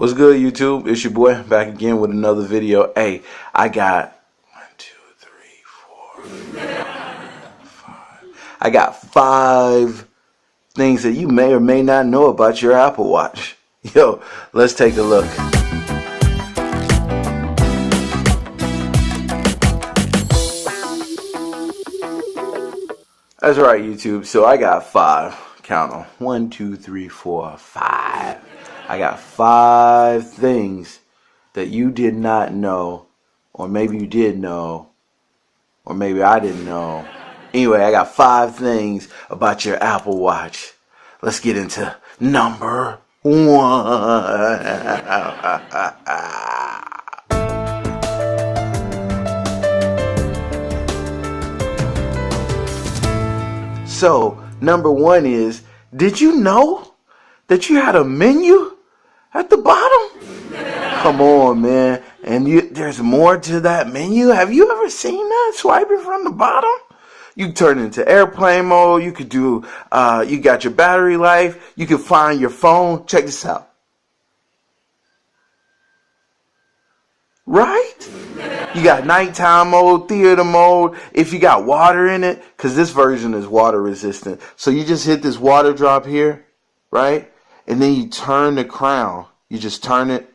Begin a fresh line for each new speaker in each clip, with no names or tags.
What's good, YouTube? It's your boy back again with another video. Hey, I got 1, 2, 3, 4, 5. I got 5 things that you may or may not know about your Apple Watch. Yo, let's take a look. That's right, YouTube. So I got 5. Count them. 1, 2, 3, 4, 5. I got 5 things that you did not know, or maybe you did know, or maybe I didn't know. Anyway, I got 5 things about your Apple Watch. Let's get into number 1. So, number 1 is, did you know that you had a menu at the bottom? Come on, man. And there's more to that menu. Have you ever seen that? Swiping from the bottom? You turn it into airplane mode. You could do, you got your battery life. You can find your phone. Check this out. Right? You got nighttime mode, theater mode. If you got water in it, because this version is water resistant. So you just hit this water drop here, right? And then you turn the crown. You just turn it.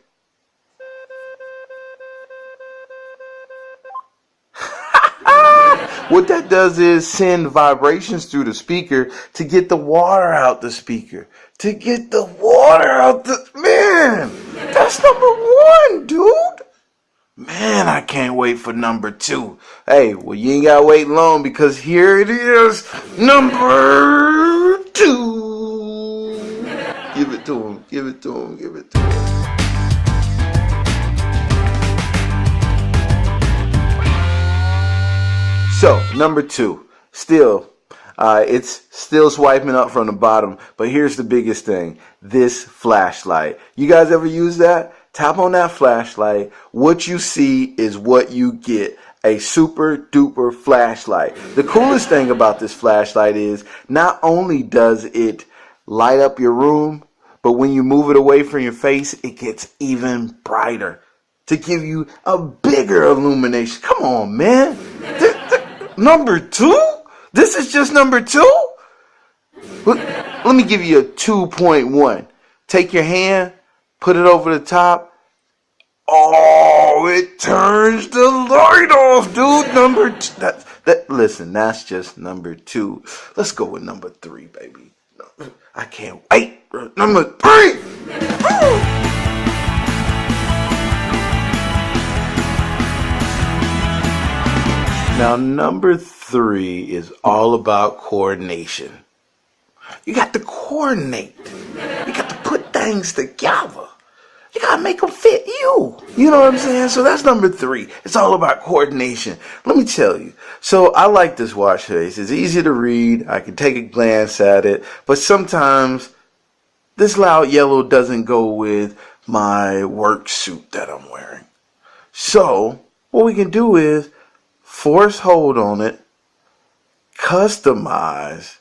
What that does is send vibrations through the speaker to get the water out the speaker. To get the water out the... Man, that's number 1, dude. Man, I can't wait for number 2. Hey, well, you ain't got to wait long because here it is. Number 2. Give it to him. Give it to him. Give it to him. So, number 2. Still, it's still swiping up from the bottom. But here's the biggest thing. This flashlight. You guys ever use that? Tap on that flashlight. What you see is what you get. A super duper flashlight. The coolest thing about this flashlight is not only does it light up your room, but when you move it away from your face, it gets even brighter to give you a bigger illumination. Come on, man. Number 2? This is just number 2? Let me give you a 2.1. Take your hand, put it over the top. Oh, it turns the light off, dude. Number 2. Listen, that's just number 2. Let's go with number 3, baby. I can't wait. Number 3. Now, number 3 is all about coordination. You got to coordinate. You got to put things together. You got to make them fit you. You know what I'm saying? So that's number 3. It's all about coordination. Let me tell you. So I like this watch face. It's easy to read. I can take a glance at it. But sometimes this loud yellow doesn't go with my work suit that I'm wearing. So what we can do is force hold on it, customize,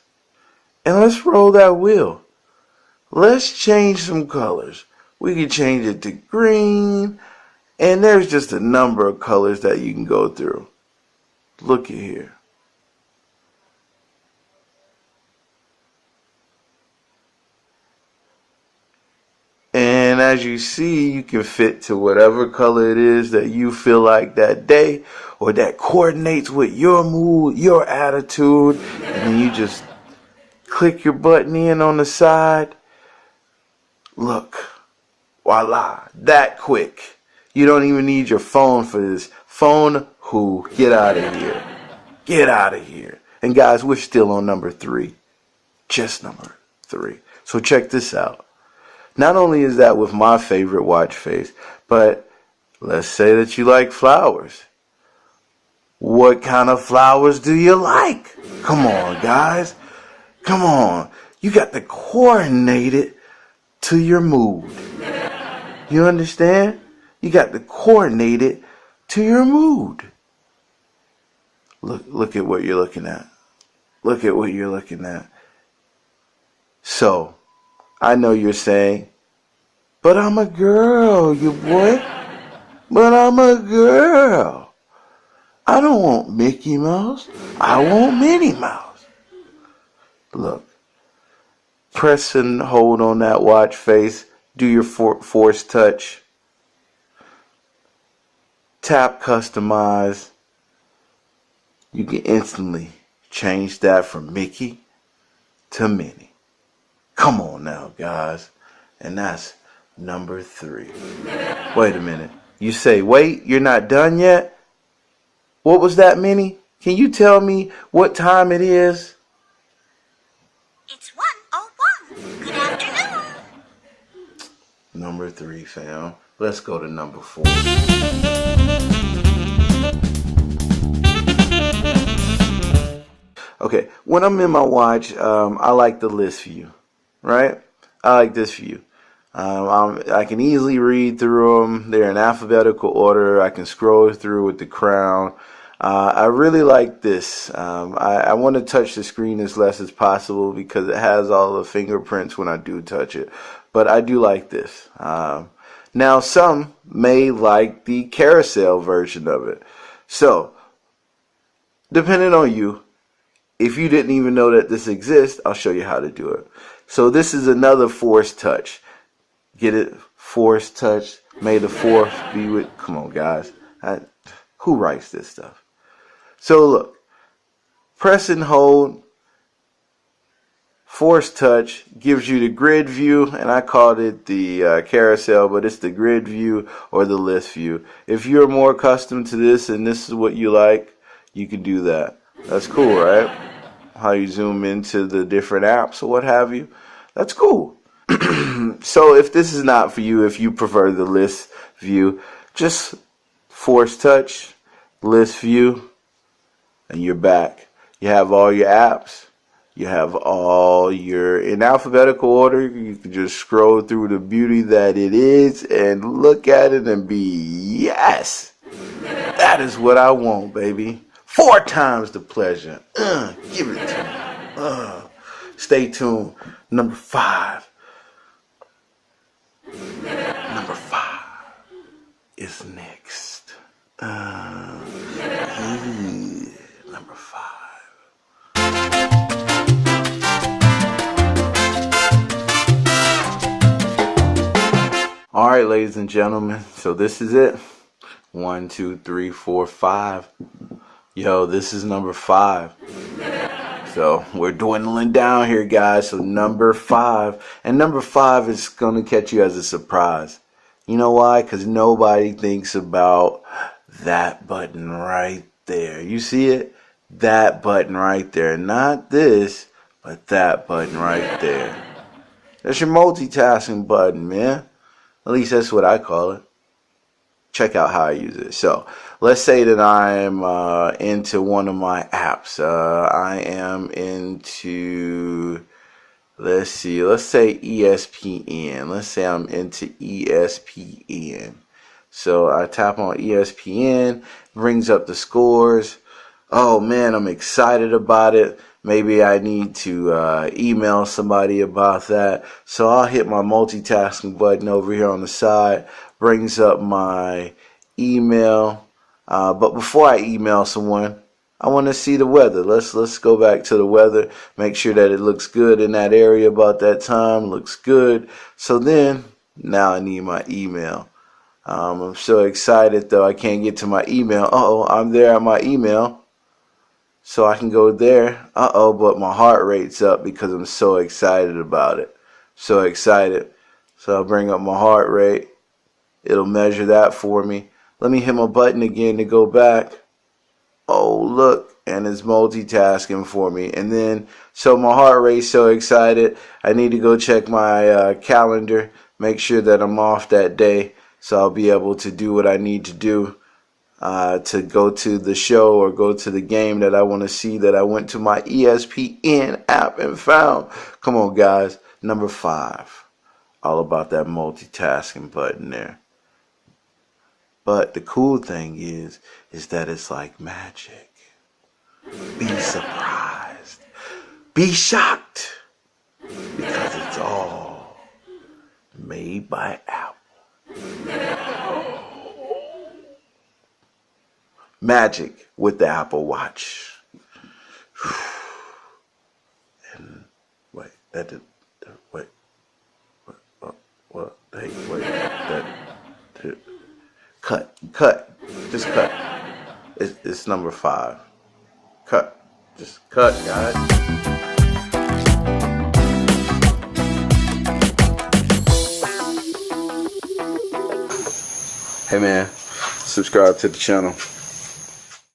and let's roll that wheel. Let's change some colors. We can change it to green, and there's just a number of colors that you can go through. Look at here. And as you see, you can fit to whatever color it is that you feel like that day, or that coordinates with your mood, your attitude, and then you just click your button in on the side. Look, voila, that quick. You don't even need your phone for this. Phone who? Get out of here. Get out of here. And guys, we're still on number 3. Just number 3. So check this out. Not only is that with my favorite watch face, but let's say that you like flowers. What kind of flowers do you like? Come on, guys. Come on. You got to coordinate it to your mood. You understand? You got to coordinate it to your mood. Look at what you're looking at. Look at what you're looking at. So, I know you're saying, But I'm a girl, you boy. But I'm a girl. I don't want Mickey Mouse. I want Minnie Mouse. Look, press and hold on that watch face. Do your force touch. Tap customize. You can instantly change that from Mickey to Minnie. Come on now, guys. And that's number 3. Wait a minute. You say, wait, you're not done yet? What was that, Minnie? Can you tell me what time it is?
It's 1:01. Good afternoon.
Number 3, fam. Let's go to number 4. Okay, when I'm in my watch, I like the list view, right? I like this view. I can easily read through them. They're in alphabetical order. I can scroll through with the crown. I really like this. I want to touch the screen as less as possible because it has all the fingerprints when I do touch it. But I do like this. Now, some may like the carousel version of it. So, depending on you, if you didn't even know that this exists, I'll show you how to do it. So this is another force touch. Get it? Force touch. May the fourth be with. Come on, guys. Who writes this stuff? So look, press and hold. Force touch gives you the grid view, and I called it the carousel, but it's the grid view or the list view. If you're more accustomed to this and this is what you like, you can do that. That's cool, right? How you zoom into the different apps or what have you. That's cool. So if this is not for you, if you prefer the list view, just force touch, list view, and you're back. You have all your apps. You have all your, in alphabetical order, you can just scroll through the beauty that it is and look at it and be, yes, that is what I want, baby. 4 times the pleasure. Give it to me. Stay tuned. Number 5. Number 5 is next. Number 5. All right, ladies and gentlemen. So this is it. 1, 2, 3, 4, 5. Yo, this is number 5. So we're dwindling down here, guys. So number 5. And number 5 is going to catch you as a surprise. You know why? Because nobody thinks about that button right there. You see it? That button right there. Not this, but that button right there. That's your multitasking button, man. At least that's what I call it. Check out how I use it. So let's say that I'm into one of my apps. I am into, let's say ESPN. Let's say I'm into ESPN. So I tap on ESPN, brings up the scores. Oh man, I'm excited about it. Maybe I need to email somebody about that. So I'll hit my multitasking button over here on the side. Brings up my email. But before I email someone, I want to see the weather. Let's go back to the weather. Make sure that it looks good in that area about that time. Looks good. So then, now I need my email. I'm so excited though. I can't get to my email. Uh-oh, I'm there at my email. So I can go there. Uh-oh, but my heart rate's up because I'm so excited about it. So excited. So I'll bring up my heart rate. It'll measure that for me. Let me hit my button again to go back. Oh, look. And it's multitasking for me. And then, so my heart rate's so excited. I need to go check my calendar. Make sure that I'm off that day. So I'll be able to do what I need to do. To go to the show or go to the game that I want to see, that I went to my ESPN app and found. Come on, guys. Number 5. All about that multitasking button there. But the cool thing is that it's like magic. Be surprised. Be shocked. Because it's all Made by Apple. Magic with the Apple Watch. And wait, that did. Wait. What? Hey, wait. Cut. Just cut. It's number 5. Cut. Just cut, guys. Hey man, subscribe to the channel.